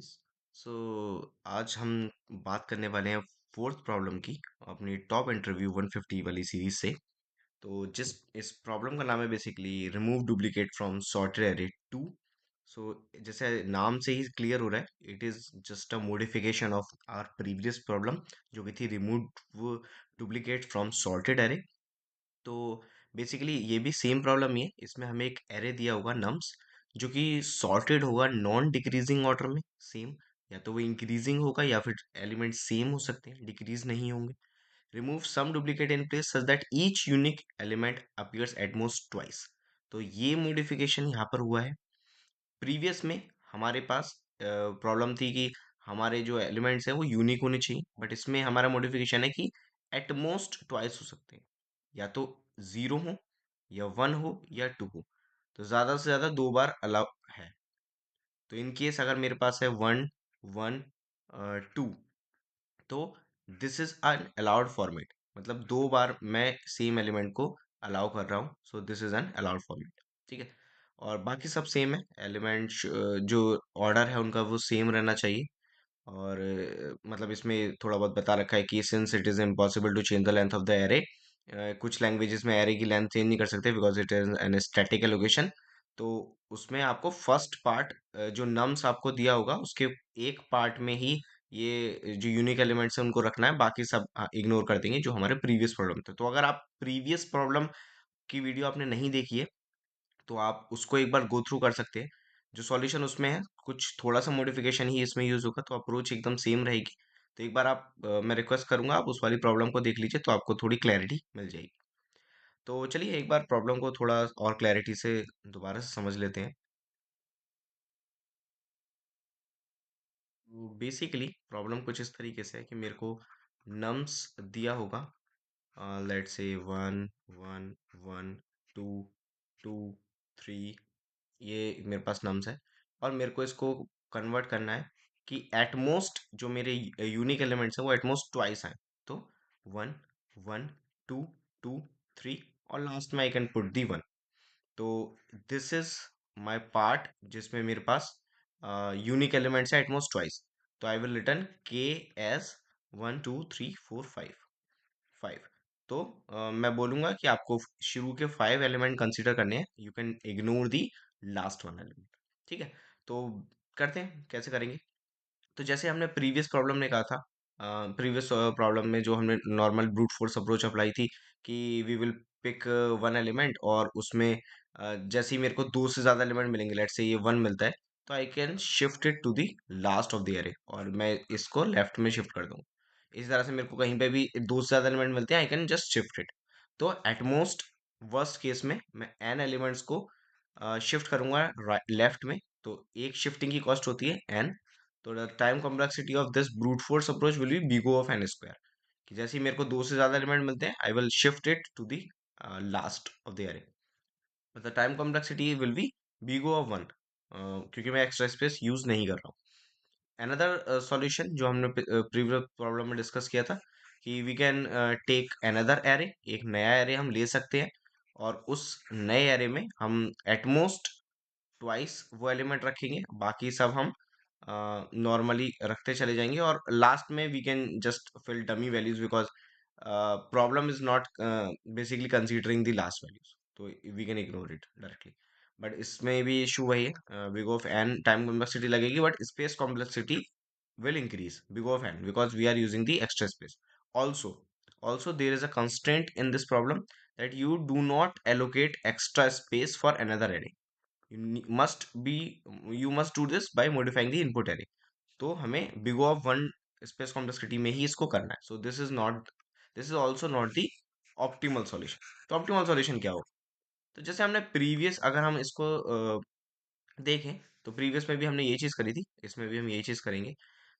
सो आज हम बात करने वाले हैं फोर्थ प्रॉब्लम की अपनी टॉप इंटरव्यू 150 वाली सीरीज से। तो जिस इस प्रॉब्लम का नाम है basically remove duplicate from sorted array two. सो जैसे नाम से ही क्लियर हो रहा है, it is just a modification of our previous problem जो कि थी remove duplicate from sorted array. तो बेसिकली ये भी सेम प्रॉब्लम ही है। इसमें हमें एक एरे दिया होगा नम्स जो कि सॉर्टेड होगा नॉन डिक्रीजिंग ऑर्डर में। सेम, या तो वो इंक्रीजिंग होगा या फिर एलिमेंट सेम हो सकते हैं, डिक्रीज नहीं होंगे। Remove some duplicate in place such that each unique element appears at most twice. तो ये मॉडिफिकेशन यहाँ पर हुआ है। प्रीवियस में हमारे पास प्रॉब्लम थी कि हमारे जो एलिमेंट्स हैं वो यूनिक होने चाहिए, बट इसमें हमारा मॉडिफिकेशन है कि एट मोस्ट ट्वाइस हो सकते हैं। या तो जीरो हो, या वन हो, या टू हो। तो ज्यादा से ज्यादा दो बार अलाउ है। तो इन केस अगर मेरे पास है वन, वन, टू, तो this is an allowed format. मतलब दो बार मैं सेम एलिमेंट को अलाउ कर रहा हूँ, सो this is an allowed format. ठीक है। और बाकी सब सेम है, एलिमेंट जो ऑर्डर है उनका वो सेम रहना चाहिए। और मतलब इसमें थोड़ा बहुत बता रखा है कि since it is impossible to change the length of the array, कुछ लैंग्वेजेस में एरे की लेंथ चेंज नहीं कर सकते because it is an static allocation. तो उसमें आपको फर्स्ट पार्ट जो नम्स आपको दिया होगा उसके एक पार्ट में ही ये जो यूनिक एलिमेंट्स है उनको रखना है, बाकी सब इग्नोर कर देंगे जो हमारे प्रीवियस प्रॉब्लम थे। तो अगर आप प्रीवियस प्रॉब्लम की वीडियो आपने नहीं देखी है तो आप उसको एक बार गो थ्रू कर सकते हैं। जो सॉल्यूशन उसमें है कुछ थोड़ा सा मॉडिफिकेशन ही इसमें यूज होगा, तो अप्रोच एकदम सेम रहेगी। तो एक बार आप मैं रिक्वेस्ट करूंगा आप उस वाली प्रॉब्लम को देख लीजिए तो आपको थोड़ी क्लैरिटी मिल जाएगी। तो चलिए एक बार प्रॉब्लम को थोड़ा और क्लैरिटी से दोबारा से समझ लेते हैं। तो बेसिकली प्रॉब्लम कुछ इस तरीके से है कि मेरे को नम्स दिया होगा, let's say one, one, one, two, two, three. ये मेरे पास नम्स है और मेरे को इसको कन्वर्ट करना है कि एटमोस्ट जो मेरे यूनिक एलिमेंट्स हैं वो एटमोस्ट ट्वाइस आए। तो one, one, two, two, three, और लास्ट में I can put the one. तो दिस इज माय पार्ट जिसमें मेरे पास यूनिक एलिमेंट्स है एटमोस्ट ट्वाइस। तो I will return k as one, two, three, four, five, five. तो मैं बोलूंगा कि आपको शुरू के फाइव एलिमेंट कंसीडर करने हैं, you can ignore the last one element. ठीक है। तो करते हैं कैसे करेंगे। तो जैसे हमने प्रीवियस प्रॉब्लम में कहा था, प्रीवियस प्रॉब्लम में जो हमने normal brute force approach apply थी कि we will pick one element और उसमें जैसे ही मेरे को दो से ज्यादा एलिमेंट मिलेंगे, लेट्स से ये वन मिलता है, तो I can shift it to the last of the array और मैं इसको लेफ्ट में शिफ्ट कर दूंगा। इसी तरह से मेरे को कहीं पे भी दो से ज्यादा एलिमेंट मिलते हैं, आई कैन जस्ट शिफ्ट इट। तो एटमोस्ट वर्स्ट केस में मैं एन एलिमेंट्स को शिफ्ट करूंगा लेफ्ट में। तो एक शिफ्टिंग की कॉस्ट होती है एन। तो the time complexity of this brute force approach will be big O of n square. कि जैसे ही मेरे को दो से ज्यादा एलिमेंट मिलते हैं I will shift it to the last of the array. The time complexity will be big O of one, क्योंकि मैं एक्स्ट्रा स्पेस यूज नहीं कर रहा हूँ। अनदर सॉल्यूशन जो हमने प्रीवियस प्रॉब्लम में डिस्कस किया था कि we can take another array, एक नया एरे हम ले सकते हैं और उस नए एरे में हम एटमोस्ट ट्वाइस वो एलिमेंट रखेंगे, बाकी सब हम नॉर्मली रखते चले जाएंगे और लास्ट में we can just fill dummy values because problem is not basically considering the last values. तो we can ignore it directly. But इसमें भी इशू वही है, big of N time complexity लगेगी but space complexity will increase big of n because we are using the extra space. Also, also there is a constraint in this problem that you do not allocate extra space for another array. Must be you must do this by modifying the input array. तो हमें big of one space complexity में ही इसको करना है। सो this is also not the optimal solution. तो optimal solution क्या हो? तो जैसे हमने प्रीवियस अगर हम इसको देखें तो प्रीवियस में भी हमने ये चीज करी थी, इसमें भी हम यही चीज करेंगे।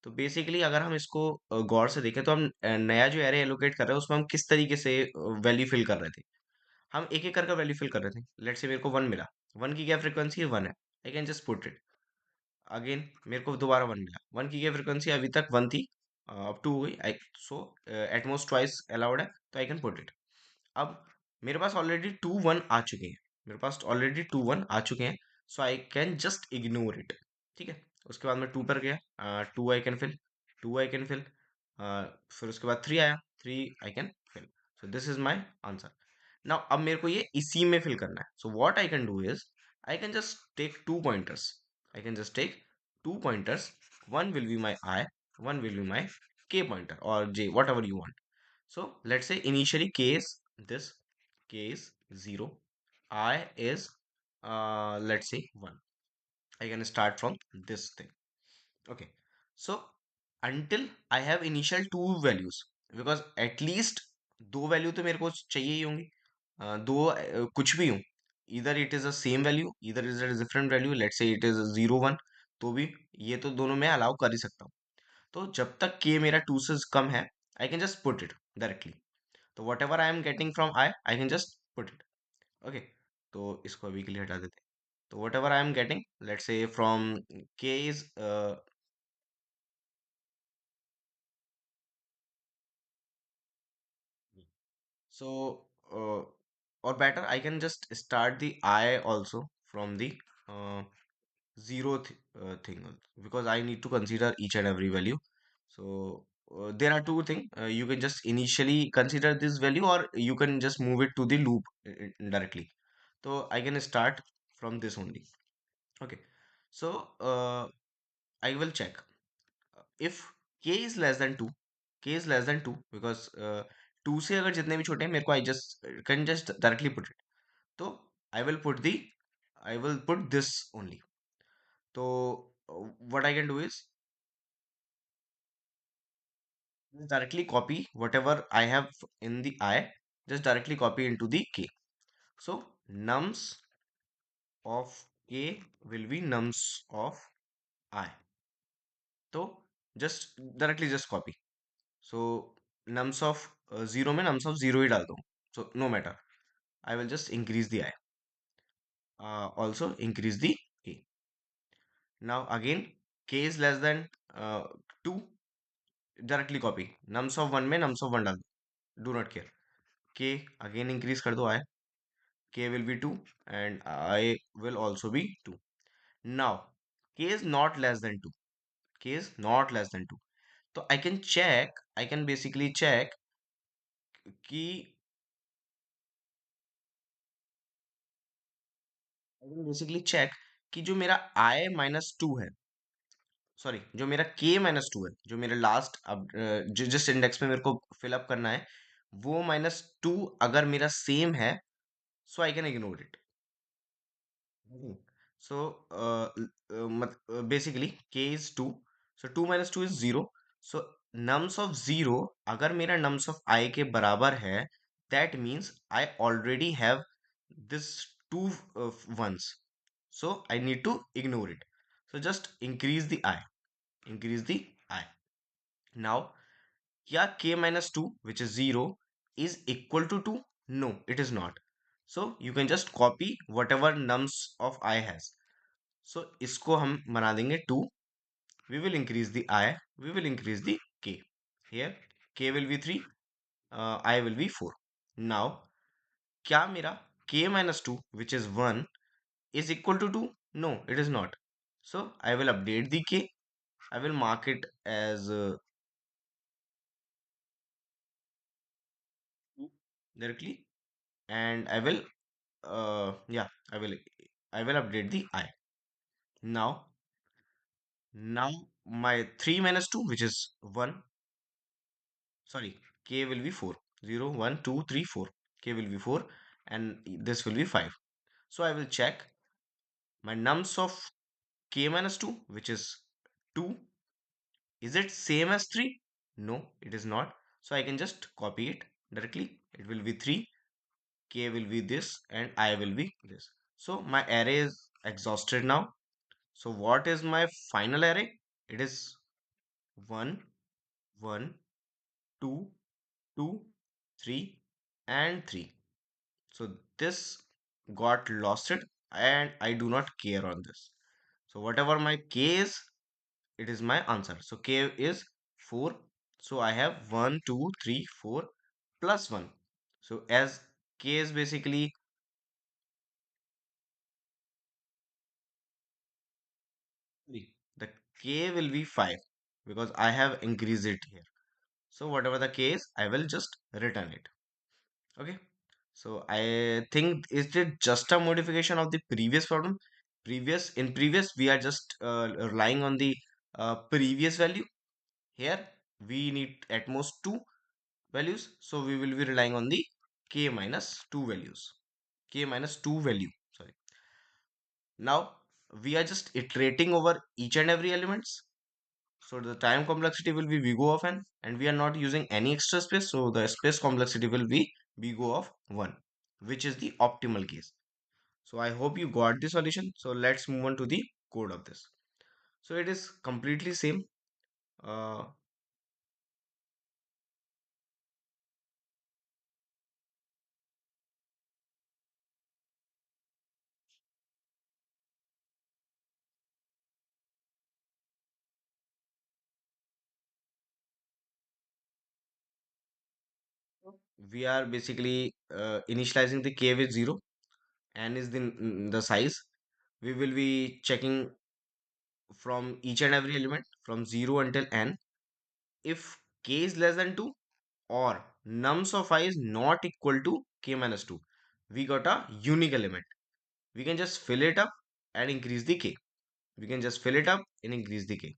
तो बेसिकली अगर हम इसको गौर से देखें तो हम नया जो एरे एलोकेट कर रहे हैं उसमें हम किस तरीके से वैल्यू फिल कर रहे थे। हम एक एक करके वैल्यू फिल कर रहे थे। लेट्स से मेरे को वन मिला, वन की क्या फ्रीक्वेंसी है, वन है। I can just put it again. मेरे को दोबारा वन मिला, वन की क्या फ्रीक्वेंसी अभी तक वन थी, अब टू हो गई। I so at most twice allowed है तो आई कैन पुट इट। अब मेरे पास ऑलरेडी टू वन आ चुके हैं, मेरे पास ऑलरेडी टू वन आ चुके हैं, so I can just ignore it. ठीक है। उसके बाद मैं 2 पर गया, 2 I can fill, 2 I can fill, फिर उसके बाद 3 आया, 3 I can fill. So this is my answer. Now अब मेरे को ये इसी में फिल करना है। So what I can do is I can just take 2 pointers, I can just take 2 pointers, one will be my I, one will be my K pointer or J, whatever you want. So let's say initially K is this, K is 0, I is let's say 1. I can start from this thing. Okay. So until I have initial two values, because at least दो value तो मेरे को चाहिए ही होंगी, कुछ भी हो, इधर it is a same value, इधर is a different value, let's say it is 0 1, तो भी ये तो दोनों मैं अलाउ कर ही सकता हूँ। तो जब तक के मेरा टू से कम है, I can just put it directly. तो whatever I am getting from i, I can just put it. Okay, तो इसको अभी के लिए हटा देते हैं। तो whatever I am getting, let's say from k is, so or better I can just start the I also from the uh, thing also, because I need to consider each and every value. So there are two things, you can just initially consider this value, or you can just move it to the loop directly. So I can start from this only. Okay, so I will check if k is less than 2, k is less than 2, because 2 से अगर जितने भी छोटे हैं मेरे को, I just can just directly put it. तो I will put the, I will put this only. तो what I can do is just directly copy whatever I have in the I, just directly copy into the k. So nums of k will be nums of I. तो just directly just copy. So nums of 0 में nums of 0 ही डाल दो. So no matter. I will just increase the I. Also increase the A. Now again, K is less than 2. Directly copy. Nums of 1 में nums of 1 डाल दो. Do not care. K again increase कर दो I. K will be 2 and I will also be 2. Now K is not less than 2. K is not less than 2. So I can check, I can basically check कि I can basically check कि जो मेरा I minus two है, sorry जो मेरा k minus two है, जो मेरे लास्ट अब जो जिस इंडेक्स में मेरे को फिलअप करना है, वो माइनस टू अगर मेरा सेम है, so I can ignore it. So basically k is two, so two minus two is zero. So nums of zero अगर मेरा नम्स ऑफ i के बराबर है, that means I already have this two ones, so I need to ignore it. So just increase the I, increase the I. Now क्या k minus 2 which is 0 is equal to 2? No, it is not. So you can just copy whatever nums of I has. So इसको हम बना देंगे 2. We will increase the I, we will increase the k. Here k will be 3, I will be 4. Now क्या मेरा k minus 2 which is 1 is equal to 2? No, it is not. So I will update the k. I will mark it as 2 directly, and I will yeah, I will update the I. Now my 3 minus 2 which is 1, sorry, k will be 4. 0 1 2 3 4, k will be 4 and this will be 5. So I will check my nums of k minus 2 which is 2. Is it same as 3? No, it is not. So I can just copy it directly. It will be 3, k will be this, and I will be this. So my array is exhausted now. So what is my final array? It is 1, 1, 2, 2, 3, and 3. So this got losted and I do not care on this. So whatever my k is, it is my answer. So k is 4. So I have 1, 2, 3, 4 plus 1. So as k is basically the k will be 5 because I have increased it here. So whatever the k is, I will just return it. Okay. So I think is it just a modification of the previous problem? Previous we are just relying on the previous value. Here we need at most two values, so we will be relying on the k minus 2 values. K minus 2 value. Sorry. Now we are just iterating over each and every elements. So the time complexity will be big O of n, and we are not using any extra space, so the space complexity will be big O of 1, which is the optimal case. So I hope you got the solution. So let's move on to the code of this. So it is completely same. Uh, we are basically initializing the k with 0, n is the size. We will be checking from each and every element from 0 until n. If k is less than 2 or nums of I is not equal to k minus 2, we got a unique element. We can just fill it up and increase the k. We can just fill it up and increase the k.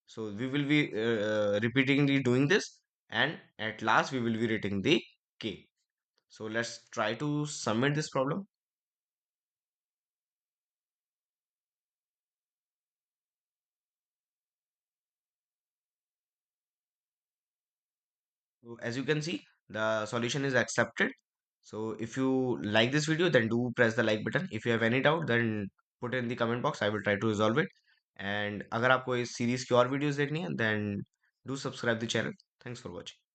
So we will be repeatedly doing this, and at last we will be rating the k. So let's try to submit this problem. So as you can see, the solution is accepted. So if you like this video, then do press the like button. If you have any doubt, then put it in the comment box. I will try to resolve it. And अगर आपको इस series की और videos देखनी है, then do subscribe the channel. Thanks for watching.